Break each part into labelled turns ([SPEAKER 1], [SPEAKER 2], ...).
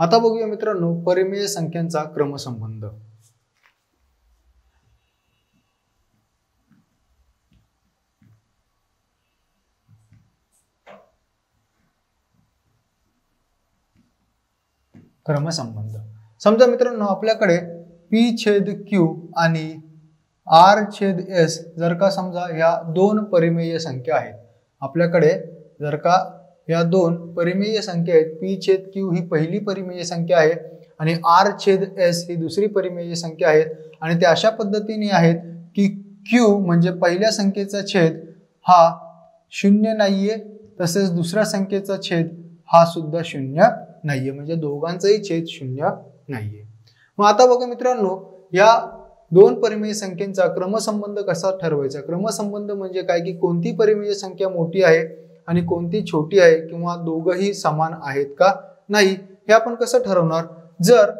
[SPEAKER 1] आता बघूया मित्रांनो परिमेय संख्यांचा क्रमसंबंध। क्रमसंबंध समजा मित्रांनो आपल्याकडे P/Q आणि R/S जर का समजा या दोन परिमेय संख्या आहेत, आपल्याकडे जर का या दोन परिमेय संख्या आहेत, P/Q ही पहिली परिमेय संख्या आहे आणि R/S ही दुसरी परिमेय संख्या आहे आणि ते अशा पद्धतीने आहेत की Q म्हणजे पहिल्या संख्येचा छेद हा 0 नाहीये, तसेच दुसऱ्या संख्येचा छेद हा सुद्धा 0 नाहीये, म्हणजे दोघांचाही छेद 0 नाहीये। मग आता बघा मित्रांनो या दोन परिमेय संख्येचा क्रमसंबंध कसा ठरवायचा। क्रमसंबंध म्हणजे काय की कोणती परिमेय संख्या मोठी आहे आणि कोणती छोटी आहे किंवा दोघंही समान आहेत का नाही हे आपण कसं ठरवणार। जर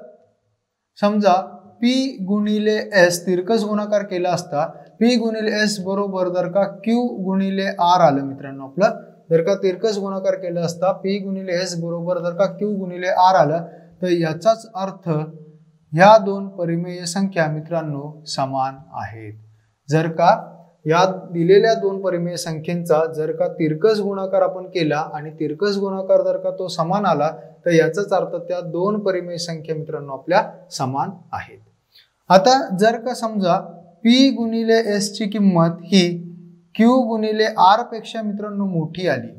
[SPEAKER 1] समजा P गुणिले S तिरकस गुणाकार केला असता, P गुणिले S बरोबर जर का Q गुणिले R आलं मित्रांनो, आपलं जर का तिरकस गुणाकार केला असता P गुणिले S बरोबर जर का Q गुणिले R आलं, तर याचाच अर्थ ह्या दोन परिमेय संख्या मित्रांनो समान आहेत। जर का या दिलेल्या दोन परिमेय संख्येचा जर का तिरकस गुणाकार आपण केला आणि तिरकस गुणाकार जर का तो समान आला, तर याचाच अर्थ त्या दोन परिमेय संख्या मित्रांनो आपल्या समान आहेत। आता जर का समजा P गुणिले S ची किंमत ही Q गुणिले R पेक्षा मित्रांनो मोठी आली,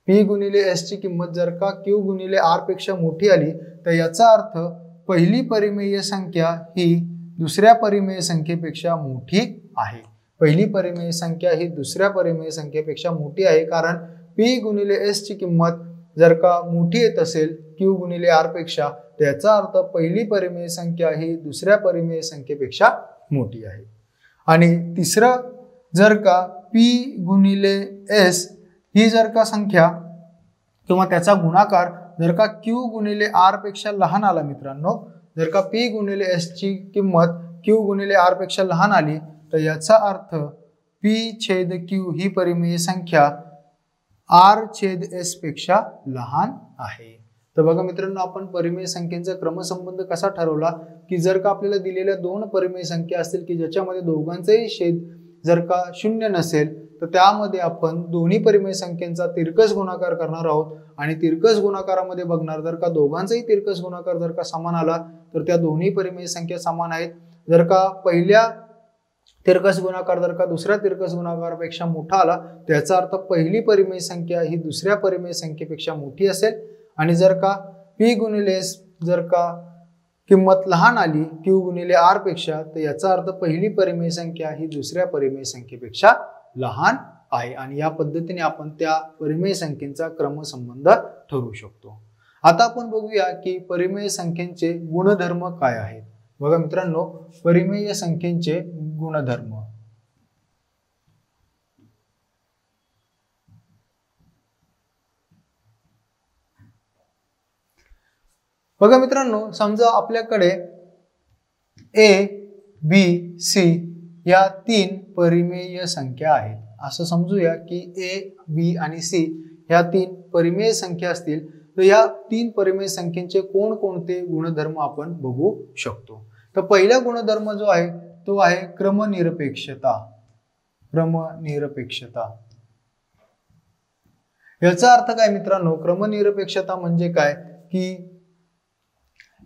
[SPEAKER 1] P गुणिले S ची किंमत जर का Q गुणिले R पेक्षा मोठी आली, तर याचा अर्थ पहिली परिमेय संख्या ही दुसऱ्या परिमेय संख्येपेक्षा मोठी आहे। पहिली परिमेय संख्या ही दुसऱ्या परिमेय संख्येपेक्षा मोठी आहे, कारण P गुणिले S ची किंमत जर का मोठी येत असेल Q गुणिले R पेक्षा, तर याचा अर्थ पहिली परिमेय संख्या ही दुसऱ्या परिमेय संख्येपेक्षा मोठी आहे। आणि तिसरं जर का P गुणिले S ही जर का संख्या किंवा त्याचा गुणाकार जर का Q गुणिले R पेक्षा लहान आला मित्रांनो, जर का P गुणिले S ची किंमत Q गुणिले R पेक्षा लहान आली, तर याचा अर्थ P/Q ही परिमेय संख्या R/S पेक्षा लहान आहे। तर बघा मित्रांनो आपण परिमेय संख्येचा क्रमसंबंध कसा ठरवला की जर का आपल्याला दिलेल्या दोन परिमेय संख्या असतील की ज्याच्यामध्ये दोघांचाही छेद जर का 0 नसेल, तर त्यामध्ये आपण दोन्ही परिमेय संख्येचा तिरकस गुणाकार करणार आहोत आणि तिरकस गुणाकारामध्ये बघणार जर का दोघांचाही तिरकस गुणाकार जर का समान आला तर त्या दोन्ही परिमेय संख्या समान आहेत। जर का पहिल्या तिरकस गुणाकार जर का दुसऱ्या तिरकस गुणाकारापेक्षा मोठा आला, त्याचा अर्थ पहिली परिमेय संख्या ही दुसऱ्या परिमेय संख्येपेक्षा मोठी असेल आणि जर का P गुणिले S जर का किंमत लहान आली Q गुणिले R पेक्षा, तर याचा अर्थ पहिली परिमेय संख्या ही दुसऱ्या परिमेय संख्येपेक्षा लहान आहे आणि या पद्धतीने आपण त्या परिमेय संख्येचा क्रमसंबंध ठरवू शकतो। आता आपण बघूया की परिमेय संख्येचे गुणधर्म काय आहेत। बघा मित्रांनो परिमेय संख्येचे गुणधर्म। बघा मित्रांनो समजा आपल्याकडे A, B, C या तीन परिमेय संख्या आहेत। असं समजूया की A, B आणि C ह्या तीन परिमेय संख्या असतील, तर या तीन परिमेय संख्येचे कोणकोणते गुणधर्म आपण बघू शकतो। तर पहिला गुणधर्म जो आहे तो आहे क्रमनिरपेक्षता। क्रमनिरपेक्षता याचा अर्थ काय मित्रांनो, क्रमनिरपेक्षता म्हणजे काय की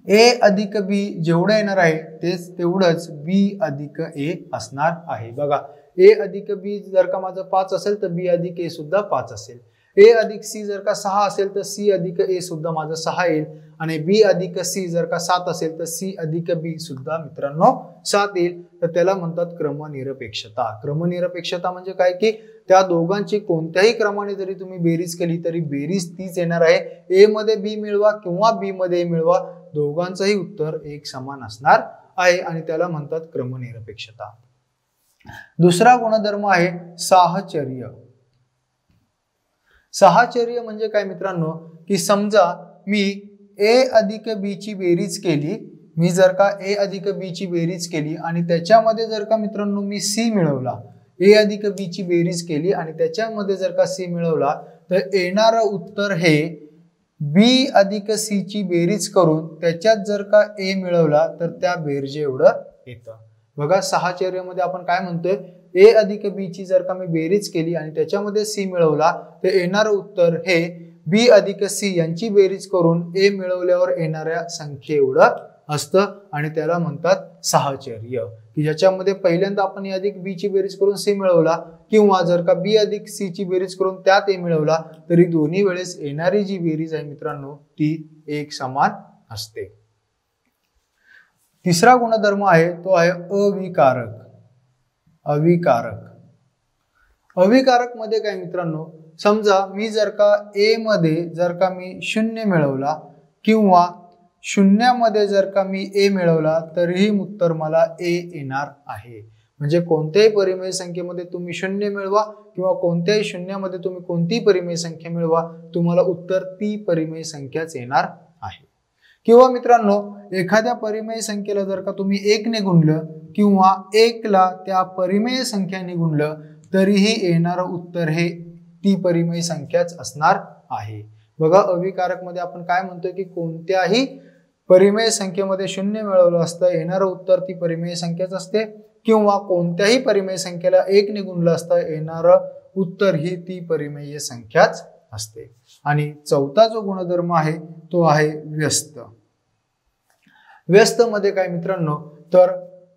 [SPEAKER 1] A अधिक B जेवढं येणार आहे तेच तेवढंच B अधिक A असणार आहे। बघा A अधिक B जर का माझं 5 असेल तर B अधिक A सुद्धा 5 असेल। A अधिक C जर का 6 असेल तर C अधिक A सुद्धा माझं 6 येईल आणि B अधिक C जर का 7 असेल तर C अधिक B सुद्धा मित्रांनो 7 येईल। तर त्याला म्हणतात क्रमनिरपेक्षता। क्रमनिरपेक्षता म्हणजे काय की त्या दोघांची कोणत्याही क्रमाने जरी तुम्ही बेरीज केली तरी बेरीज तीच येणार आहे। A मध्ये B मिळवा किंवा B मध्ये A मिळवा, दोघांचंही उत्तर एक समान असणार आहे आणि त्याला म्हणतात क्रमनिरपेक्षता। दुसरा गुणधर्म आहे साहचर्य। साहचर्य म्हणजे काय मित्रांनो की समजा मी A अधिक B ची बेरीज केली, मी जर का A अधिक B ची बेरीज केली आणि त्याच्यामध्ये जर का मित्रांनो मी C मिळवला, A अधिक B ची बेरीज केली आणि त्याच्यामध्ये जर का C मिळवला, तर येणारं उत्तर हे बी अधिक सी ची बेरीज करून त्याच्यात जर का ए मिळवला तर त्या बेरजे एवढं येतं. बघा साहचर्यामध्ये आपण काय म्हणतोय, ए अधिक बी ची जर का मी बेरीज केली आणि त्याच्यामध्ये सी मिळवला तर येणारं उत्तर हे बी अधिक सी यांची बेरीज करून ए मिळवल्यावर येणाऱ्या संख्ये एवढं असतं आणि त्याला म्हणतात साहचर्य, की ज्याच्यामध्ये पहिल्यांदा आपण ए अधिक बी ची बेरीज करून सी मिळवला किंवा जर का बी अधिक सी ची बेरीज करून त्यात ए मिळवला तरी दोन्ही वेळेस येणारी जी बेरीज आहे मित्रांनो ती एक समान असते. तिसरा गुणधर्म आहे तो आहे अविकारक. अविकारक मध्ये काय मित्रांनो, समजा मी जर का ए मध्ये जर का मी 0 मिळवला किंवा शून्यामध्ये जर का मी ए मिळवला तरीही उत्तर मला ए येणार आहे. म्हणजे कोणत्याही परिमेय संख्येमध्ये तुम्ही 0 मिळवा किंवा कोणत्याही शून्यामध्ये तुम्ही कोणतीही परिमेय संख्या मिळवा तुम्हाला उत्तर ती परिमेय संख्याच येणार आहे. किंवा मित्रांनो एखाद्या परिमेय संख्येला जर का तुम्ही 1 ने गुणलं किंवा 1 ला त्या परिमेय संख्याने गुणलं तरीही येणारं उत्तर हे ती परिमेय संख्याच असणार आहे. बघा अविकारक मध्ये आपण काय म्हणतोय की कोणत्याही परिमेय संख्येमध्ये 0 मिळवलं असतं येणारं उत्तर ती परिमेय संख्याच असते किंवा कोणत्याही परिमेय संख्येला 1 ने गुणलं असतं येणारं उत्तर ही ती परिमेय संख्याच असते. आणि चौथा जो गुणधर्म आहे तो आहे व्यस्त. व्यस्त मध्ये काय मित्रांनो, तर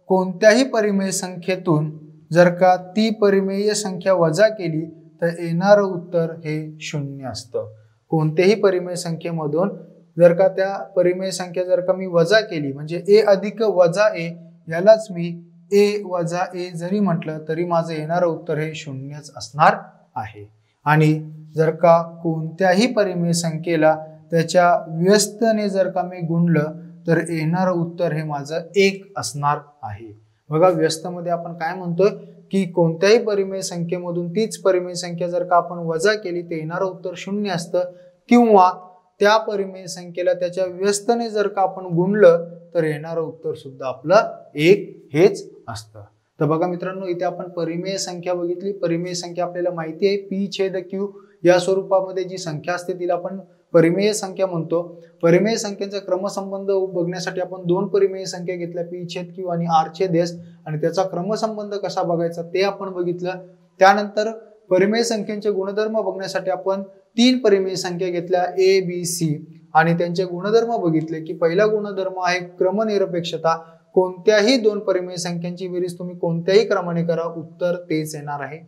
[SPEAKER 1] कोणत्याही परिमेय संख्येतून जर का ती परिमेय संख्या वजा केली तर येणारं उत्तर हे 0 असतं. कोणत्याही परिमेय संख्येमधून जर का त्या परिमेय संख्या जर का मी वजा केली म्हणजे ए अधिक वजा ए यालाच मी ए वजा ए जरी म्हटलं तरी माझं येणारं उत्तर हे 0च असणार आहे. आणि जर का कोणत्याही परिमेय संख्येला त्याच्या व्यस्तने जर का मी गुणलं तर येणारं उत्तर हे माझं 1 असणार आहे. बघा व्यस्त मध्ये आपण काय म्हणतोय की कोणत्याही परिमेय संख्येमधून तीच परिमेय संख्या जर का आपण वजा केली तर येणारं उत्तर 0 असतं किंवा त्या परिमेय संख्येला त्याच्या व्यस्तने जर का आपण गुणलं तर येणारं उत्तर सुद्धा आपलं 1 हेच असतं. तर बघा मित्रांनो इथे आपण परिमेय संख्या बघितली. परिमेय संख्या आपल्याला माहिती आहे पी छेद क्यू या स्वरूपामध्ये जी संख्या असते तिला आपण परिमेय संख्या म्हणतो. परिमेय संख्येचा क्रमसंबंध बघण्यासाठी आपण 2 परिमेय संख्या घेतल्या पी छेद क्यू आणि आर छेद एस आणि त्याचा क्रमसंबंध कसा बघायचा ते आपण बघितलं. त्यानंतर परिमेय संख्येचे गुणधर्म बघण्यासाठी आपण 3 परिमेय संख्या घेतल्या ए बी सी आणि त्यांचे गुणधर्म बघितले की पहिला गुणधर्म आहे क्रमनिरपेक्षता. कोणत्याही 2 परिमेय संख्यांची बेरीज तुम्ही कोणत्याही क्रमाने करा उत्तर तेच येणार आहे.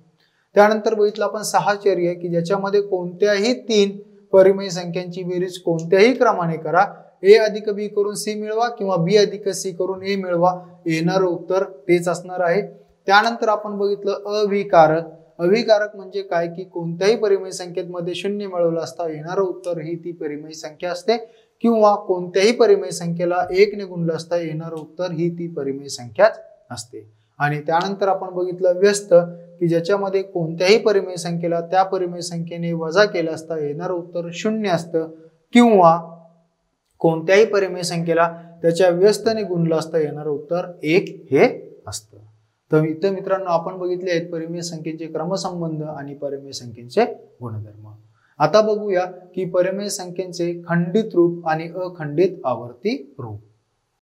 [SPEAKER 1] त्यानंतर बघितलं आपण साहचर्य की ज्याच्यामध्ये कोणत्याही 3 परिमेय संख्यांची बेरीज कोणत्याही क्रमाने करा, ए अधिक बी करून सी मिळवा किंवा बी अधिक सी करून ए मिळवा येणारं उत्तर तेच असणार आहे. त्यानंतर आपण बघितलं अविकारक. अविकारक म्हणजे काय की कोणत्याही परिमेय संख्येमध्ये 0 मिळवलं असता येणारं उत्तर ही ती परिमेय संख्या असते किंवा कोणत्याही परिमेय संख्येला 1 ने गुणलं असता येणारं उत्तर ही ती परिमेय संख्याच असते. आणि त्यानंतर आपण बघितलं व्यस्त की ज्याच्यामध्ये कोणत्याही परिमेय संख्येला त्या परिमेय संख्येने वजा केलं असता येणारं उत्तर 0 असतं किंवा कोणत्याही परिमेय संख्येला त्याच्या व्यस्तने गुणलं असता येणारं उत्तर 1 हे असतं. तर इथं मित्रांनो आपण बघितले आहेत परिमेय संख्येचे क्रमसंबंध आणि परिमेय संख्येचे गुणधर्म. आता बघूया की परिमेय संख्येचे खंडित रूप आणि अखंडित आवर्ती रूप.